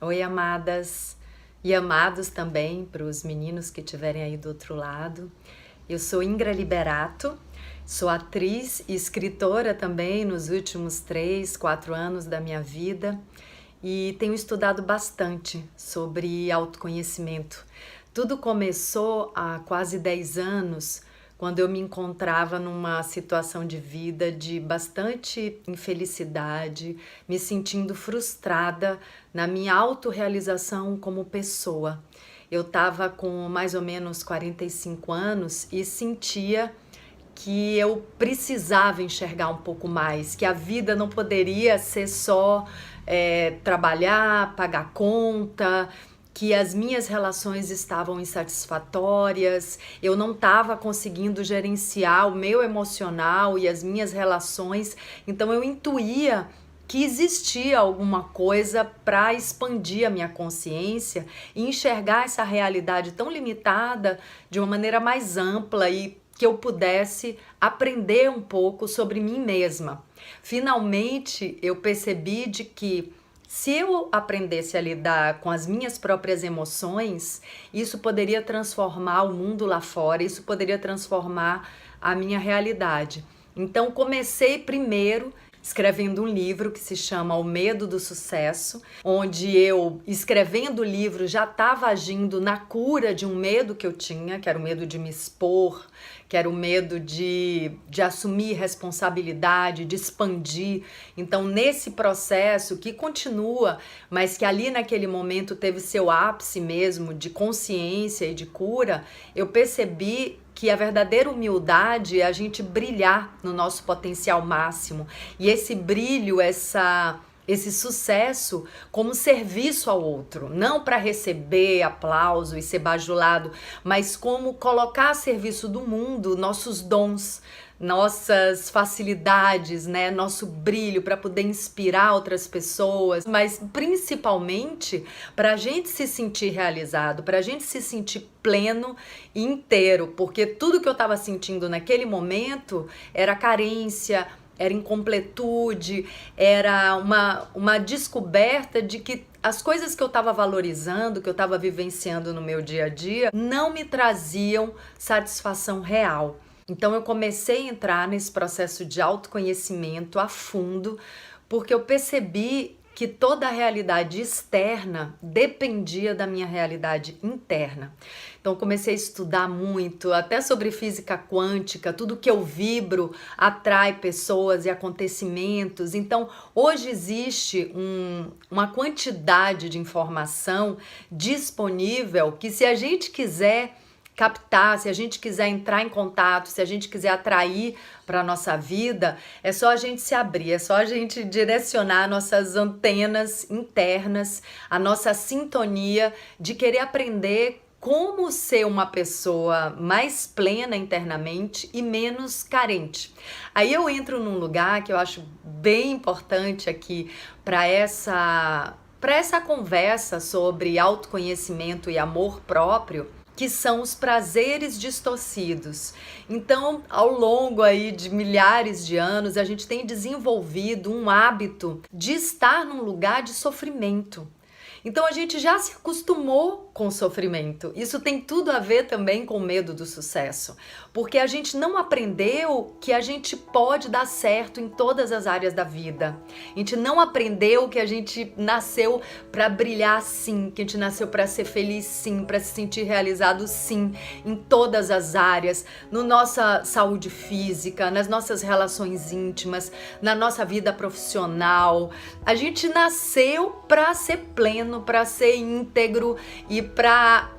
Oi, amadas e amados também, para os meninos que estiverem aí do outro lado. Eu sou Ingra Liberato, sou atriz e escritora também nos últimos 3, 4 anos da minha vida e tenho estudado bastante sobre autoconhecimento. Tudo começou há quase 10 anos, quando eu me encontrava numa situação de vida de bastante infelicidade, me sentindo frustrada na minha autorrealização como pessoa. Eu estava com mais ou menos 45 anos e sentia que eu precisava enxergar um pouco mais, que a vida não poderia ser só trabalhar, pagar conta, que as minhas relações estavam insatisfatórias, eu não estava conseguindo gerenciar o meu emocional e as minhas relações, então eu intuía que existia alguma coisa para expandir a minha consciência e enxergar essa realidade tão limitada de uma maneira mais ampla e que eu pudesse aprender um pouco sobre mim mesma. Finalmente, eu percebi de que se eu aprendesse a lidar com as minhas próprias emoções, isso poderia transformar o mundo lá fora, isso poderia transformar a minha realidade. Então, comecei primeiro escrevendo um livro que se chama O Medo do Sucesso, onde eu, escrevendo o livro, já estava agindo na cura de um medo que eu tinha, que era o medo de me expor, que era o medo de assumir responsabilidade, de expandir. Então, nesse processo que continua, mas que ali naquele momento teve seu ápice mesmo de consciência e de cura, eu percebi que a verdadeira humildade é a gente brilhar no nosso potencial máximo. E esse brilho, esse sucesso como serviço ao outro, não para receber aplauso e ser bajulado, mas como colocar a serviço do mundo nossos dons, nossas facilidades, né, nosso brilho para poder inspirar outras pessoas, mas principalmente para a gente se sentir realizado, para a gente se sentir pleno e inteiro, porque tudo que eu estava sentindo naquele momento era carência, era incompletude, era uma descoberta de que as coisas que eu estava valorizando, que eu estava vivenciando no meu dia a dia, não me traziam satisfação real. Então eu comecei a entrar nesse processo de autoconhecimento a fundo, porque eu percebi que toda a realidade externa dependia da minha realidade interna. Então comecei a estudar muito, até sobre física quântica, tudo que eu vibro atrai pessoas e acontecimentos. Então hoje existe uma quantidade de informação disponível que, se a gente quiser captar, se a gente quiser entrar em contato, se a gente quiser atrair para a nossa vida, é só a gente se abrir, é só a gente direcionar nossas antenas internas, a nossa sintonia de querer aprender como ser uma pessoa mais plena internamente e menos carente. Aí eu entro num lugar que eu acho bem importante aqui para essa conversa sobre autoconhecimento e amor próprio, que são os prazeres distorcidos. Então, ao longo aí de milhares de anos, a gente tem desenvolvido um hábito de estar num lugar de sofrimento. Então a gente já se acostumou com o sofrimento. Isso tem tudo a ver também com o medo do sucesso, porque a gente não aprendeu que a gente pode dar certo em todas as áreas da vida. A gente não aprendeu que a gente nasceu para brilhar sim, que a gente nasceu para ser feliz sim, para se sentir realizado sim, em todas as áreas, na nossa saúde física, nas nossas relações íntimas, na nossa vida profissional. A gente nasceu para ser pleno, para ser íntegro e para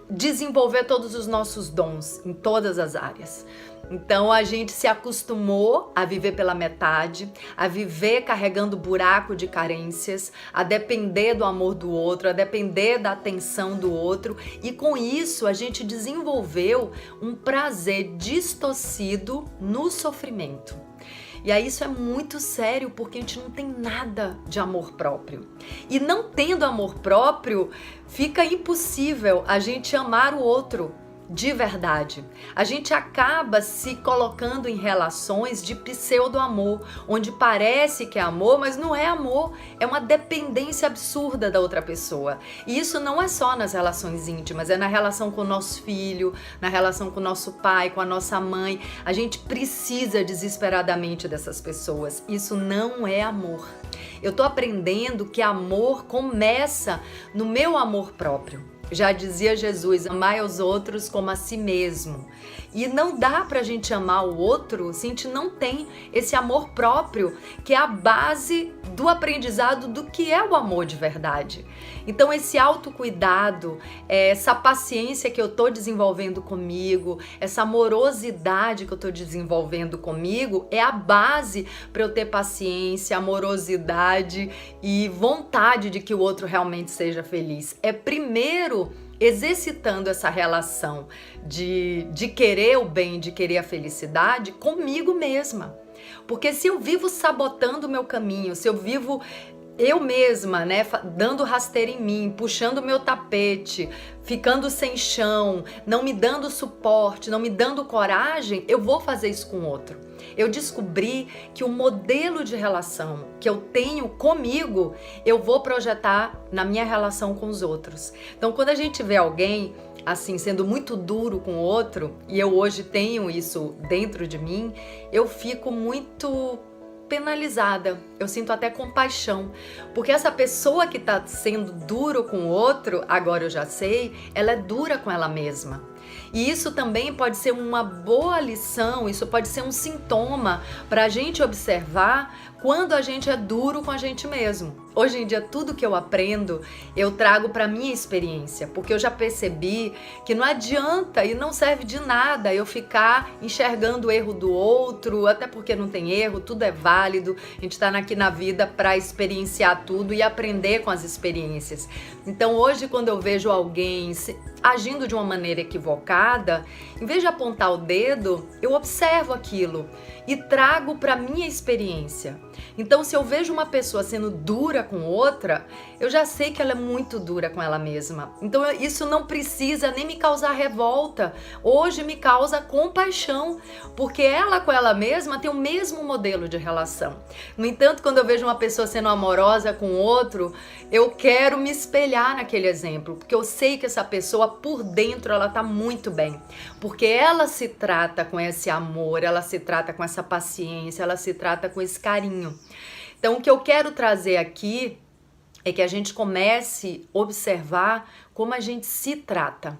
desenvolver todos os nossos dons em todas as áreas. Então a gente se acostumou a viver pela metade, a viver carregando buraco de carências, a depender do amor do outro, a depender da atenção do outro, e com isso a gente desenvolveu um prazer distorcido no sofrimento. E aí isso é muito sério, porque a gente não tem nada de amor próprio. E não tendo amor próprio, fica impossível a gente amar o outro de verdade. A gente acaba se colocando em relações de pseudo-amor, onde parece que é amor, mas não é amor, é uma dependência absurda da outra pessoa. E isso não é só nas relações íntimas, é na relação com o nosso filho, na relação com o nosso pai, com a nossa mãe. A gente precisa desesperadamente dessas pessoas. Isso não é amor. Eu tô aprendendo que amor começa no meu amor próprio. Já dizia Jesus, amai aos outros como a si mesmo. E não dá pra gente amar o outro se a gente não tem esse amor próprio, que é a base do aprendizado do que é o amor de verdade. Então esse autocuidado, essa paciência que eu tô desenvolvendo comigo, essa amorosidade que eu tô desenvolvendo comigo, é a base para eu ter paciência, amorosidade e vontade de que o outro realmente seja feliz. É primeiro exercitando essa relação de querer o bem, de querer a felicidade comigo mesma. Porque se eu vivo sabotando o meu caminho, se eu vivo eu mesma, né, dando rasteira em mim, puxando o meu tapete, ficando sem chão, não me dando suporte, não me dando coragem, eu vou fazer isso com o outro. Eu descobri que o modelo de relação que eu tenho comigo, eu vou projetar na minha relação com os outros. Então, quando a gente vê alguém assim sendo muito duro com o outro, e eu hoje tenho isso dentro de mim, eu fico muito penalizada, eu sinto até compaixão, porque essa pessoa que tá sendo duro com o outro, agora eu já sei, ela é dura com ela mesma. E isso também pode ser uma boa lição, isso pode ser um sintoma para a gente observar quando a gente é duro com a gente mesmo. Hoje em dia, tudo que eu aprendo, eu trago para minha experiência, porque eu já percebi que não adianta e não serve de nada eu ficar enxergando o erro do outro, até porque não tem erro, tudo é válido, a gente está aqui na vida para experienciar tudo e aprender com as experiências. Então hoje, quando eu vejo alguém agindo de uma maneira equivocada, em vez de apontar o dedo, eu observo aquilo e trago para minha experiência. Então, se eu vejo uma pessoa sendo dura com outra, eu já sei que ela é muito dura com ela mesma. Então, isso não precisa nem me causar revolta. Hoje me causa compaixão, porque ela com ela mesma tem o mesmo modelo de relação. No entanto, quando eu vejo uma pessoa sendo amorosa com outro, eu quero me espelhar naquele exemplo, porque eu sei que essa pessoa por dentro ela tá muito bem, porque ela se trata com esse amor, ela se trata com essa paciência, ela se trata com esse carinho. Então, o que eu quero trazer aqui é que a gente comece a observar como a gente se trata,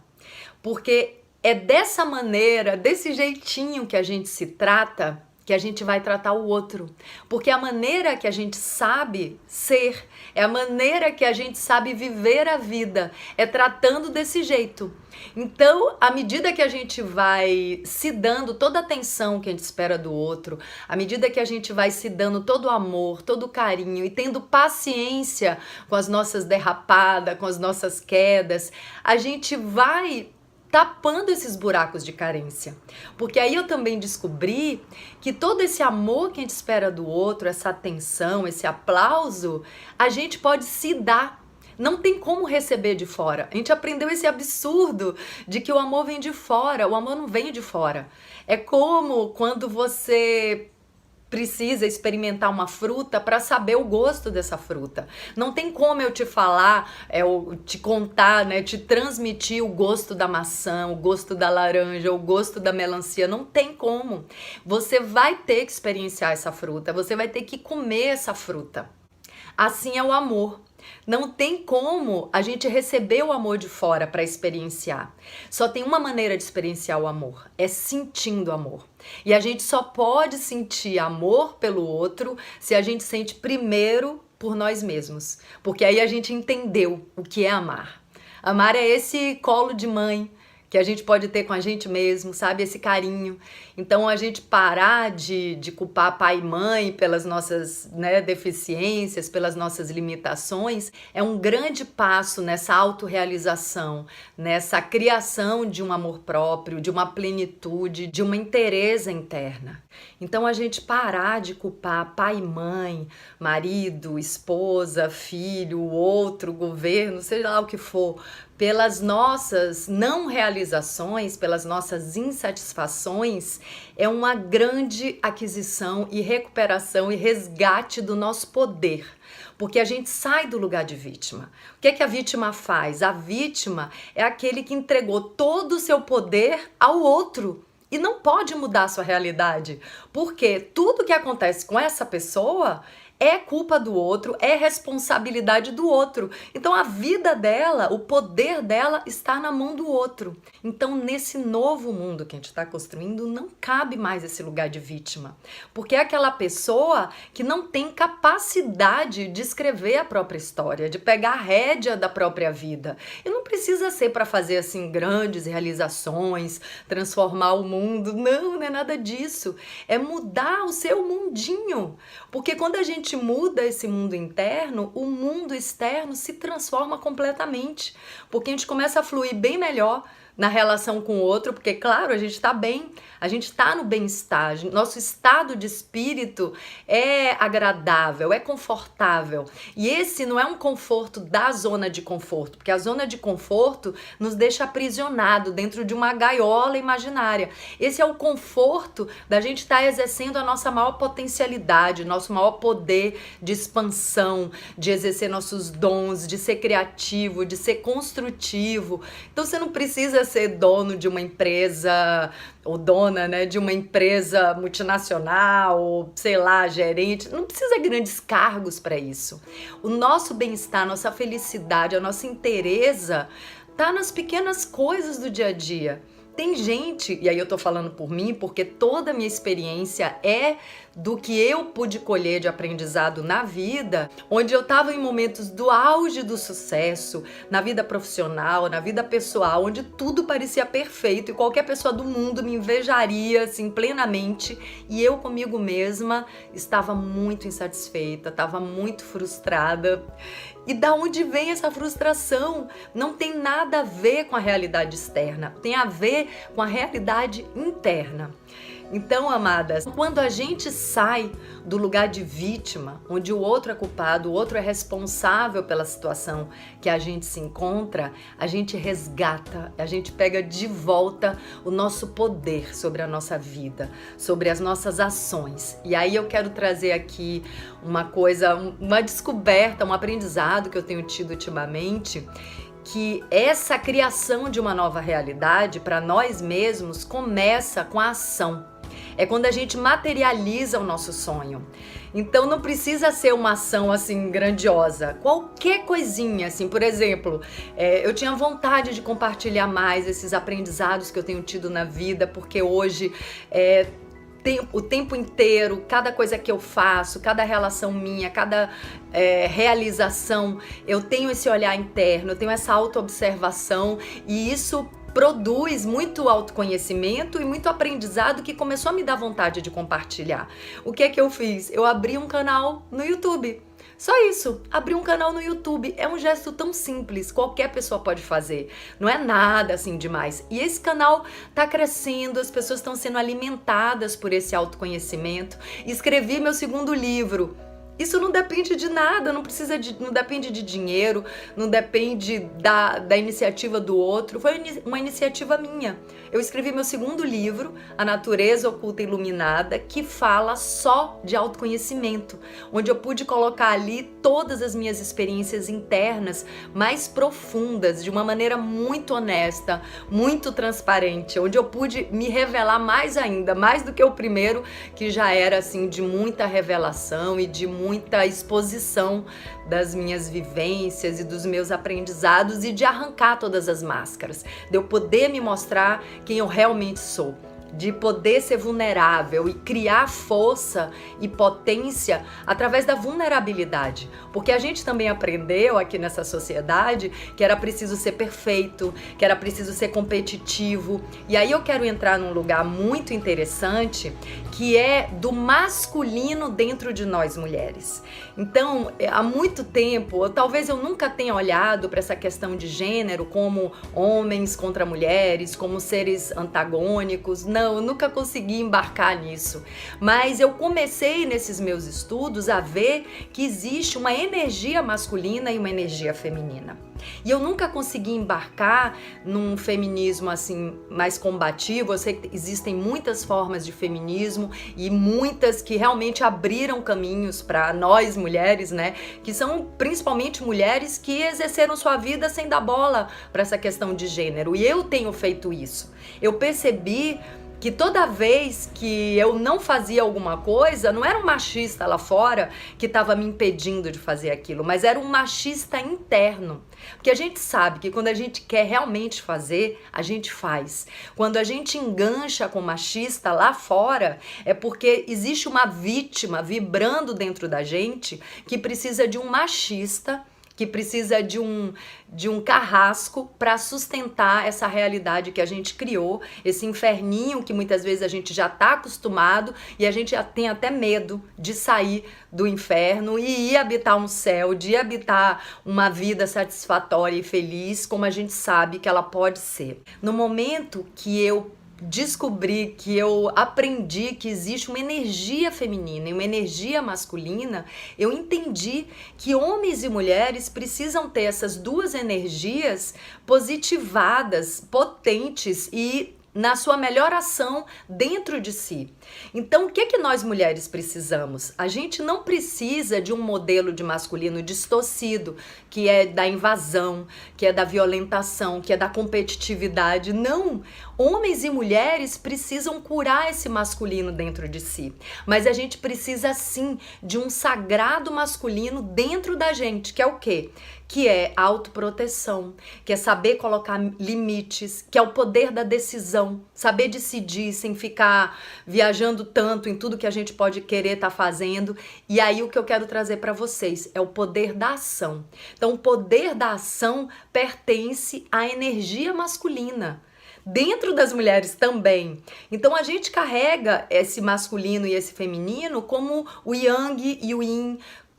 porque é dessa maneira, desse jeitinho que a gente se trata, que a gente vai tratar o outro, porque a maneira que a gente sabe ser, é a maneira que a gente sabe viver a vida, é tratando desse jeito. Então, à medida que a gente vai se dando toda a atenção que a gente espera do outro, à medida que a gente vai se dando todo o amor, todo o carinho e tendo paciência com as nossas derrapadas, com as nossas quedas, a gente vai tapando esses buracos de carência. Porque aí eu também descobri que todo esse amor que a gente espera do outro, essa atenção, esse aplauso, a gente pode se dar. Não tem como receber de fora. A gente aprendeu esse absurdo de que o amor vem de fora. O amor não vem de fora. É como quando você precisa experimentar uma fruta para saber o gosto dessa fruta. Não tem como eu te falar, te contar, né, te transmitir o gosto da maçã, o gosto da laranja, o gosto da melancia. Não tem como. Você vai ter que experienciar essa fruta, você vai ter que comer essa fruta. Assim é o amor. Não tem como a gente receber o amor de fora para experienciar. Só tem uma maneira de experienciar o amor, é sentindo amor. E a gente só pode sentir amor pelo outro se a gente sente primeiro por nós mesmos. Porque aí a gente entendeu o que é amar. Amar é esse colo de mãe que a gente pode ter com a gente mesmo, sabe? Esse carinho. Então, a gente parar de culpar pai e mãe pelas nossas, né, deficiências, pelas nossas limitações, é um grande passo nessa autorrealização, nessa criação de um amor próprio, de uma plenitude, de uma inteireza interna. Então, a gente parar de culpar pai e mãe, marido, esposa, filho, outro, governo, seja lá o que for, pelas nossas não realizações, pelas nossas insatisfações, é uma grande aquisição e recuperação e resgate do nosso poder. Porque a gente sai do lugar de vítima. O que é que a vítima faz? A vítima é aquele que entregou todo o seu poder ao outro e não pode mudar a sua realidade. Porque tudo que acontece com essa pessoa é culpa do outro, é responsabilidade do outro. Então a vida dela, o poder dela está na mão do outro. Então nesse novo mundo que a gente está construindo, não cabe mais esse lugar de vítima. Porque é aquela pessoa que não tem capacidade de escrever a própria história, de pegar a rédea da própria vida. E não precisa ser para fazer assim grandes realizações, transformar o mundo. Não é nada disso. É mudar o seu mundinho. Porque quando a gente muda esse mundo interno, o mundo externo se transforma completamente, porque a gente começa a fluir bem melhor na relação com o outro, porque claro, a gente está bem, a gente está no bem-estar, nosso estado de espírito é agradável, é confortável, e esse não é um conforto da zona de conforto, porque a zona de conforto nos deixa aprisionado dentro de uma gaiola imaginária. Esse é o conforto da gente estar exercendo a nossa maior potencialidade, nosso maior poder de expansão, de exercer nossos dons, de ser criativo, de ser construtivo. Então você não precisa ser dono de uma empresa ou dona, né, de uma empresa multinacional, ou sei lá, gerente. Não precisa de grandes cargos para isso. O nosso bem-estar, nossa felicidade, a nossa inteireza tá nas pequenas coisas do dia a dia. Tem gente, e aí eu tô falando por mim, porque toda a minha experiência é do que eu pude colher de aprendizado na vida, onde eu tava em momentos do auge do sucesso, na vida profissional, na vida pessoal, onde tudo parecia perfeito e qualquer pessoa do mundo me invejaria assim plenamente, e eu comigo mesma estava muito insatisfeita, estava muito frustrada. E da onde vem essa frustração? Não tem nada a ver com a realidade externa, tem a ver com a realidade interna. Então, amadas, quando a gente sai do lugar de vítima, onde o outro é culpado, o outro é responsável pela situação que a gente se encontra, a gente resgata, a gente pega de volta o nosso poder sobre a nossa vida, sobre as nossas ações. E aí eu quero trazer aqui uma coisa, uma descoberta, um aprendizado que eu tenho tido ultimamente, que essa criação de uma nova realidade para nós mesmos começa com a ação. É quando a gente materializa o nosso sonho. Então não precisa ser uma ação assim grandiosa. Qualquer coisinha, assim, por exemplo, eu tinha vontade de compartilhar mais esses aprendizados que eu tenho tido na vida, porque hoje o tempo inteiro, cada coisa que eu faço, cada relação minha, cada realização, eu tenho esse olhar interno, eu tenho essa autoobservação, e isso produz muito autoconhecimento e muito aprendizado que começou a me dar vontade de compartilhar. O que é que eu fiz? Eu abri um canal no YouTube. Só isso, abrir um canal no YouTube é um gesto tão simples, qualquer pessoa pode fazer, não é nada assim demais. E esse canal tá crescendo, as pessoas estão sendo alimentadas por esse autoconhecimento. Escrevi meu segundo livro. Isso não depende de nada, não depende de dinheiro, não depende da iniciativa do outro, foi uma iniciativa minha. Eu escrevi meu segundo livro, A Natureza Oculta e Iluminada, que fala só de autoconhecimento, onde eu pude colocar ali todas as minhas experiências internas mais profundas, de uma maneira muito honesta, muito transparente, onde eu pude me revelar mais ainda, mais do que o primeiro, que já era assim de muita revelação e de muita exposição das minhas vivências e dos meus aprendizados, e de arrancar todas as máscaras, de eu poder me mostrar quem eu realmente sou, de poder ser vulnerável e criar força e potência através da vulnerabilidade. Porque a gente também aprendeu aqui nessa sociedade que era preciso ser perfeito, que era preciso ser competitivo. E aí eu quero entrar num lugar muito interessante, que é do masculino dentro de nós mulheres. Então, há muito tempo, talvez eu nunca tenha olhado para essa questão de gênero como homens contra mulheres, como seres antagônicos. Não. não, eu nunca consegui embarcar nisso. Mas eu comecei nesses meus estudos a ver que existe uma energia masculina e uma energia feminina. E eu nunca consegui embarcar num feminismo assim mais combativo. Eu sei que existem muitas formas de feminismo e muitas que realmente abriram caminhos para nós mulheres, né? Que são principalmente mulheres que exerceram sua vida sem dar bola para essa questão de gênero. E eu tenho feito isso. Eu percebi que toda vez que eu não fazia alguma coisa, não era um machista lá fora que estava me impedindo de fazer aquilo, mas era um machista interno. Porque a gente sabe que quando a gente quer realmente fazer, a gente faz. Quando a gente engancha com machista lá fora, é porque existe uma vítima vibrando dentro da gente que precisa de um machista, que precisa de um carrasco para sustentar essa realidade que a gente criou, esse inferninho que muitas vezes a gente já está acostumado e a gente já tem até medo de sair do inferno e ir habitar um céu, de habitar uma vida satisfatória e feliz, como a gente sabe que ela pode ser. No momento que eu descobri, que eu aprendi que existe uma energia feminina e uma energia masculina, eu entendi que homens e mulheres precisam ter essas duas energias positivadas, potentes e na sua melhor ação dentro de si. Então, o que nós mulheres precisamos? A gente não precisa de um modelo de masculino distorcido, que é da invasão, que é da violentação, que é da competitividade. Não! Homens e mulheres precisam curar esse masculino dentro de si. Mas a gente precisa, sim, de um sagrado masculino dentro da gente, que é o quê? Que é autoproteção, que é saber colocar limites, que é o poder da decisão, saber decidir sem ficar viajando tanto em tudo que a gente pode querer estar fazendo. E aí o que eu quero trazer para vocês é o poder da ação. Então o poder da ação pertence à energia masculina. Dentro das mulheres também. Então a gente carrega esse masculino e esse feminino como o yang e o yin,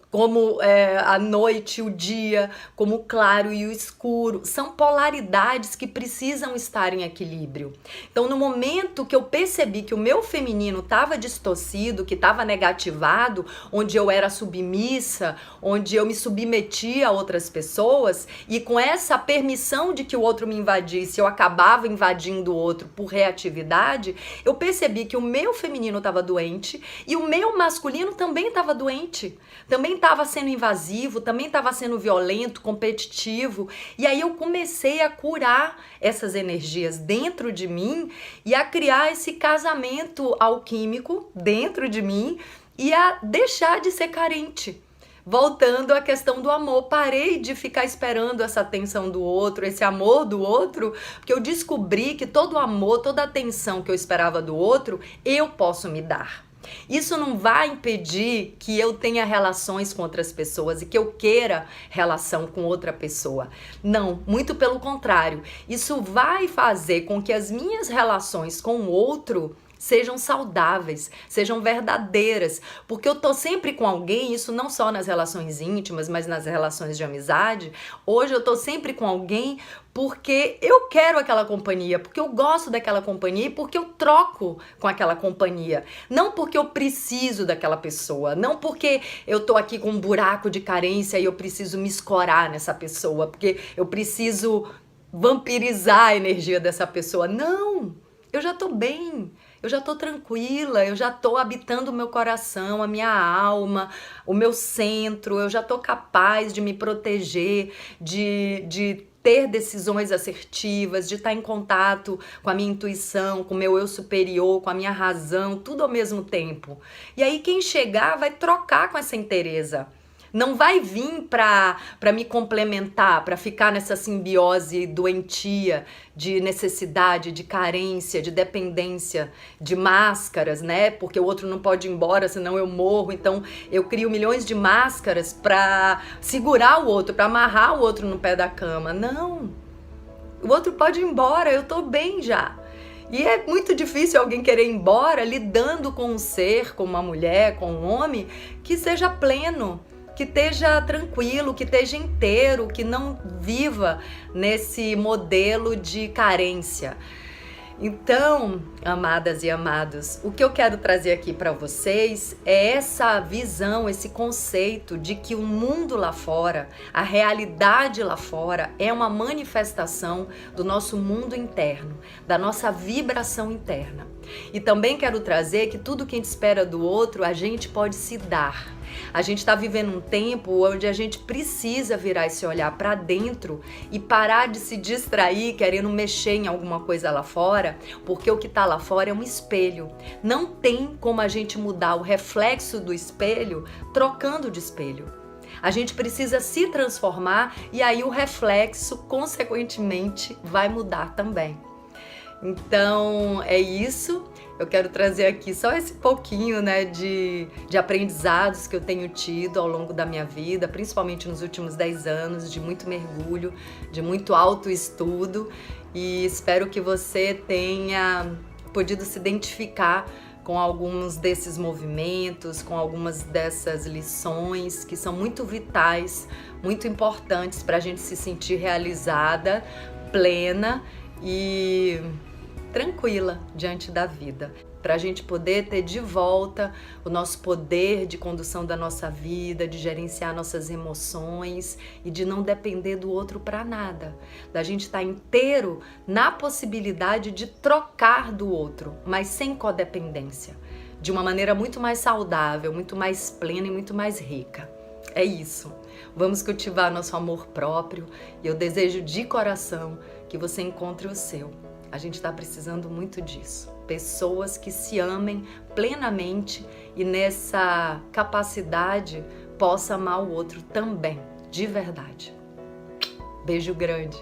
como a noite e o dia, como o claro e o escuro. São polaridades que precisam estar em equilíbrio. Então, no momento que eu percebi que o meu feminino estava distorcido, que estava negativado, onde eu era submissa, onde eu me submetia a outras pessoas, e com essa permissão de que o outro me invadisse, eu acabava invadindo o outro por reatividade, eu percebi que o meu feminino estava doente e o meu masculino também estava doente. Também estava sendo invasivo, também estava sendo violento, competitivo. E aí eu comecei a curar essas energias dentro de mim e a criar esse casamento alquímico dentro de mim e a deixar de ser carente. Voltando à questão do amor, parei de ficar esperando essa atenção do outro, esse amor do outro, porque eu descobri que todo amor, toda atenção que eu esperava do outro, eu posso me dar. Isso não vai impedir que eu tenha relações com outras pessoas e que eu queira relação com outra pessoa. Não, muito pelo contrário. Isso vai fazer com que as minhas relações com o outro sejam saudáveis, sejam verdadeiras, porque eu tô sempre com alguém, isso não só nas relações íntimas, mas nas relações de amizade. Hoje eu tô sempre com alguém porque eu quero aquela companhia, porque eu gosto daquela companhia e porque eu troco com aquela companhia. Não porque eu preciso daquela pessoa, não porque eu tô aqui com um buraco de carência e eu preciso me escorar nessa pessoa, porque eu preciso vampirizar a energia dessa pessoa. Não! Eu já tô bem. Eu já tô tranquila, eu já tô habitando o meu coração, a minha alma, o meu centro, eu já tô capaz de me proteger, de ter decisões assertivas, de estar em contato com a minha intuição, com o meu eu superior, com a minha razão, tudo ao mesmo tempo. E aí quem chegar vai trocar com essa inteireza. Não vai vir para me complementar, para ficar nessa simbiose doentia de necessidade, de carência, de dependência, de máscaras, né? Porque o outro não pode ir embora, senão eu morro. Então eu crio milhões de máscaras para segurar o outro, para amarrar o outro no pé da cama. Não! O outro pode ir embora, eu tô bem já. E é muito difícil alguém querer ir embora lidando com um ser, com uma mulher, com um homem que seja pleno, que esteja tranquilo, que esteja inteiro, que não viva nesse modelo de carência. Então, amadas e amados, o que eu quero trazer aqui para vocês é essa visão, esse conceito de que o mundo lá fora, a realidade lá fora é uma manifestação do nosso mundo interno, da nossa vibração interna. E também quero trazer que tudo que a gente espera do outro, a gente pode se dar. A gente está vivendo um tempo onde a gente precisa virar esse olhar para dentro e parar de se distrair querendo mexer em alguma coisa lá fora, porque o que está lá fora é um espelho. Não tem como a gente mudar o reflexo do espelho trocando de espelho. A gente precisa se transformar e aí o reflexo, consequentemente, vai mudar também. Então é isso, eu quero trazer aqui só esse pouquinho, né, de aprendizados que eu tenho tido ao longo da minha vida, principalmente nos últimos 10 anos, de muito mergulho, de muito autoestudo, e espero que você tenha podido se identificar com alguns desses movimentos, com algumas dessas lições que são muito vitais, muito importantes para a gente se sentir realizada, plena e tranquila diante da vida, para a gente poder ter de volta o nosso poder de condução da nossa vida, de gerenciar nossas emoções e de não depender do outro para nada, da gente estar inteiro na possibilidade de trocar do outro, mas sem codependência, de uma maneira muito mais saudável, muito mais plena e muito mais rica. É isso. Vamos cultivar nosso amor próprio e eu desejo de coração que você encontre o seu. A gente está precisando muito disso. Pessoas que se amem plenamente e nessa capacidade possa amar o outro também, de verdade. Beijo grande.